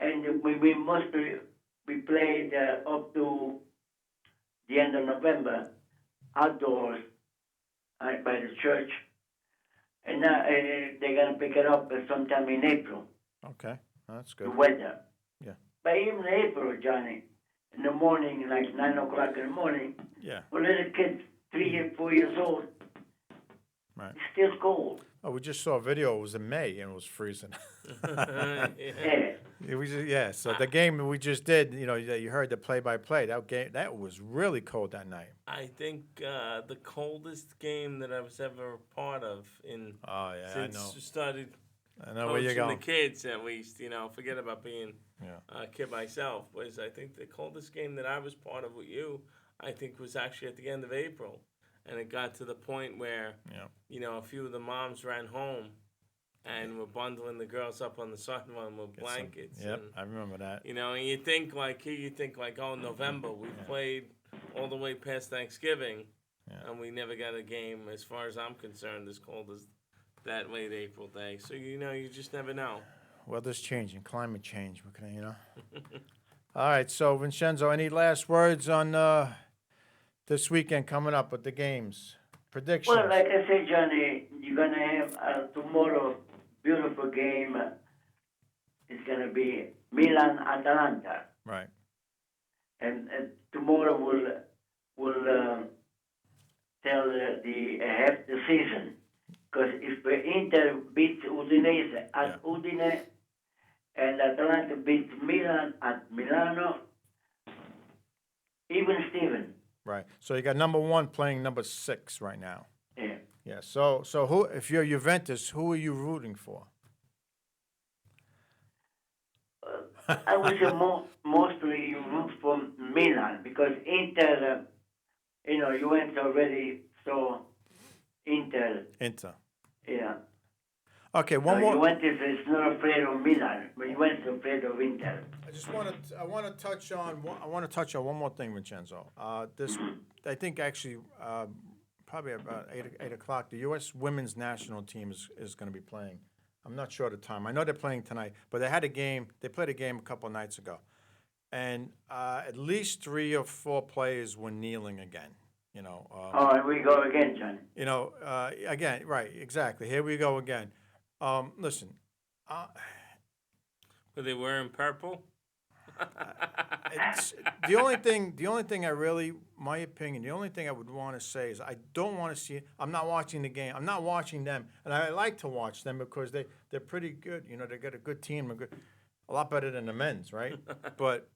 And we mostly we played up to the end of November outdoors by the church, and now they're gonna pick it up sometime in April. Okay. That's The good. weather. Yeah. But even April, Johnny, in the morning, like 9 o'clock in the morning, Yeah. for little kids, 3 or 4 years old, Right. it's still cold. Oh, we just saw a video. It was in May and it was freezing. Yeah. So the game we just did, you heard the play-by-play. That game, that was really cold that night. I think the coldest game that I was ever a part of Oh yeah, since I know. started I know where you're coaching the going. kids, at least, forget about being Yeah. a kid myself, was I think the coldest game that I was part of with you, I think was actually at the end of April. And it got to the point where, a few of the moms ran home and were bundling the girls up on the sidewalk with blankets. Yep, And, I remember that. and you think oh, November, we played all the way past Thanksgiving, and we never got a game, as far as I'm concerned, as cold as that late April day. So, you just never know. Weather's changing, climate change. All right, so Vincenzo, any last words on this weekend coming up with the games? Predictions? Well, like I said, Johnny, you're going to have tomorrow beautiful game. It's going to be Milan-Atalanta. Right. And tomorrow will tell the half the season. Because if Inter beats Udinese at Udine and Atalanta beats Milan at Milano, even Steven. Right. So you got number 1 playing number 6 right now. Yeah. Yeah. So who, if you're Juventus, who are you rooting for? I would say mostly you root for Milan because Inter, Juventus already saw Inter. Inter. Yeah. Okay, one more. Juventus is not afraid of Milan, but Juventus is afraid of Inter. I want to touch on one more thing, Vincenzo. I think actually probably about 8 o'clock. The U.S. women's national team is going to be playing. I'm not sure of the time. I know they're playing tonight, but they had a game. They played a game a couple of nights ago, and at least 3 or 4 players were kneeling again. Oh, here we go again, John. Again, right? Exactly. Here we go again. Listen. Were they wearing purple? It's, the only thing I really, my opinion, the only thing I would want to say is I don't want to see it. I'm not watching the game. I'm not watching them, and I like to watch them because they're pretty good. They got a good team, a lot better than the men's, right? But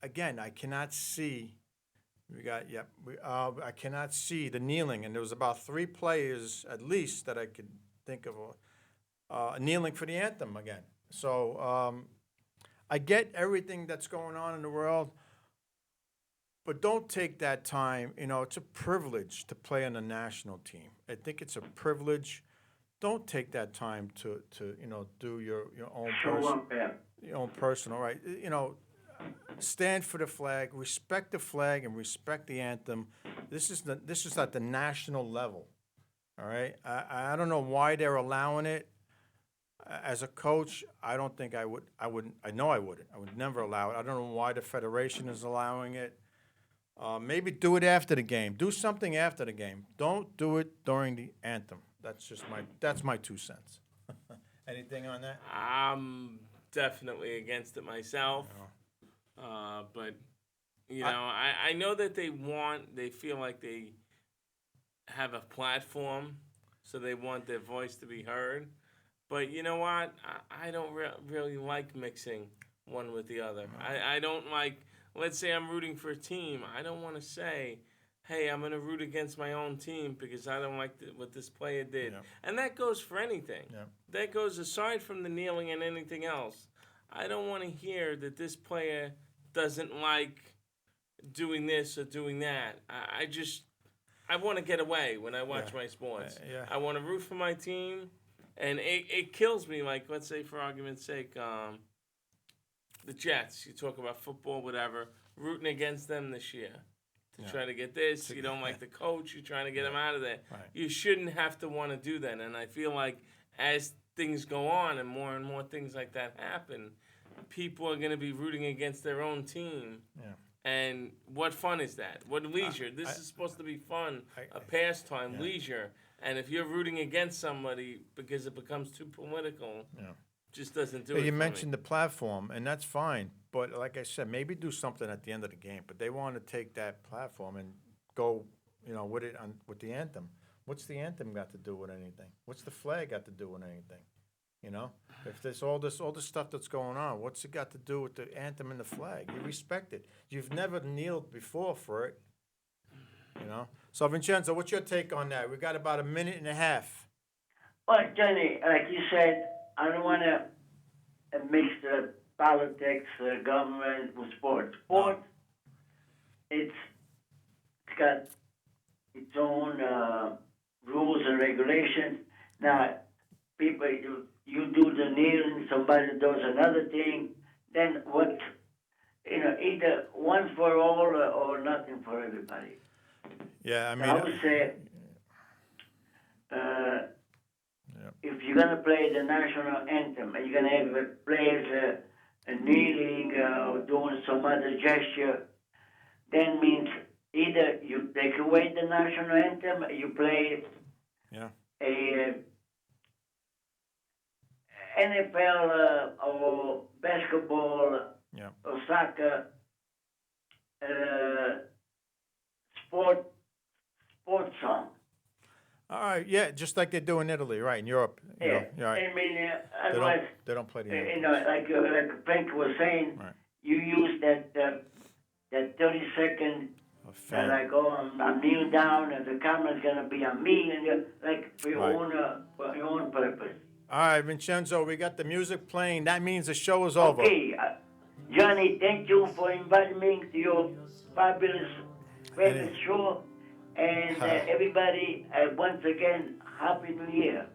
again, I cannot see. I cannot see the kneeling, and there was about 3 players at least that I could think of kneeling for the anthem again. So. I get everything that's going on in the world, but don't take that time. It's a privilege to play on the national team. I think it's a privilege. Don't take that time to do your own your own personal right. Stand for the flag, respect the flag, and respect the anthem. This is at the national level. All right. I don't know why they're allowing it. As a coach, I don't think I would. I wouldn't. I know I wouldn't. I would never allow it. I don't know why the federation is allowing it. Maybe do it after the game. Do something after the game. Don't do it during the anthem. That's my 2 cents. Anything on that? definitely against it myself. But you know, I know that they feel like they have a platform, so they want their voice to be heard. But you know what? I don't really like mixing one with the other. I don't like, let's say I'm rooting for a team. I don't want to say, hey, I'm going to root against my own team because I don't like what this player did. Yeah. And that goes for anything. Yeah. That goes aside from the kneeling and anything else. I don't want to hear that this player doesn't like doing this or doing that. I want to get away when I watch my sports. Yeah. I want to root for my team, and it kills me. Like, let's say, for argument's sake, the Jets. You talk about football, whatever. Rooting against them this year to try to get this. You don't like the coach. You're trying to get him out of there. Right. You shouldn't have to want to do that. And I feel like as things go on and more things like that happen, people are going to be rooting against their own team. Yeah. And what fun is that? What leisure? This is supposed to be fun, a pastime, leisure. And if you're rooting against somebody because it becomes too political, just doesn't do it. You for mentioned me. the platform, and that's fine. But like I said, maybe do something at the end of the game. But they want to take that platform and go, with it with the anthem. What's the anthem got to do with anything? What's the flag got to do with anything? If there's all this stuff that's going on, what's it got to do with the anthem and the flag? You respect it. You've never kneeled before for it. So Vincenzo, what's your take on that? We got about a minute and a half. Well, Johnny, like you said, I don't want to mix the politics, government with sports. Sports, it's got its own rules and regulations. Now, people, you do the kneeling, somebody does another thing, then what? Either one for all or nothing for everybody. Yeah, I mean, I would say, if you're gonna play the national anthem and you're gonna have players kneeling or doing some other gesture, then means either you take away the national anthem, or you play a NFL or basketball or soccer sports song. all right, yeah, just like they do in Italy, right? In Europe, right. I mean, They otherwise, don't play the anthem. like Frank was saying, Right. you use that 30-second. Fan. Like, I'm kneeling down, and the camera's gonna be on me, and for your own purpose. All right, Vincenzo, we got the music playing. That means the show is over. Okay, Johnny, thank you for inviting me to your fabulous show, and everybody, once again, Happy New Year.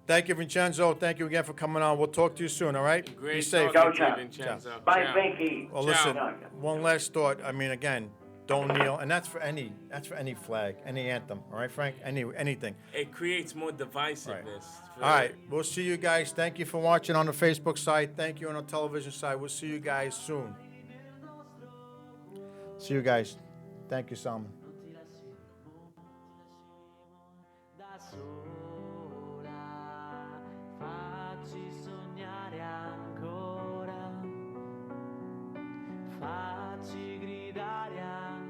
Thank you, Vincenzo. Thank you again for coming on. We'll talk to you soon, all right? Great Be safe. talking to Ciao, you, ciao. Vincenzo. Bye, Ciao. Frankie. Well, listen, Ciao. one last thought. I mean, again, don't kneel, and that's for any flag, any anthem, all right, Frank? Anything. It creates more divisiveness. All right, we'll see you guys. Thank you for watching on the Facebook side. Thank you on the television side. We'll see you guys soon. See you guys. Thank you, Salman. Da sola, facci sognare ancora, facci gridare ancora,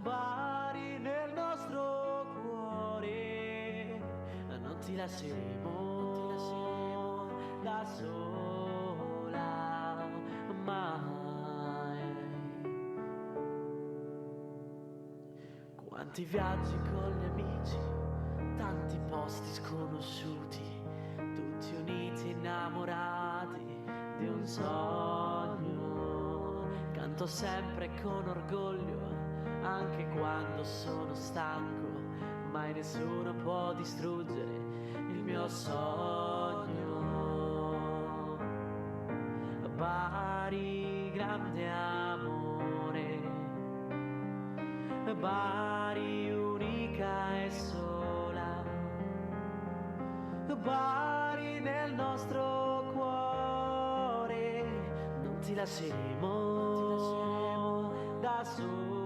Bari nel nostro cuore, non ti lasceremo da sola mai. Quanti viaggi con gli amici, tanti posti sconosciuti, tutti uniti innamorati di un sogno. Canto sempre con orgoglio, anche quando sono stanco, mai nessuno può distruggere il mio sogno. Bari, grande amore, Bari unica e sola, Bari nel nostro cuore, non ti lasceremo da sola.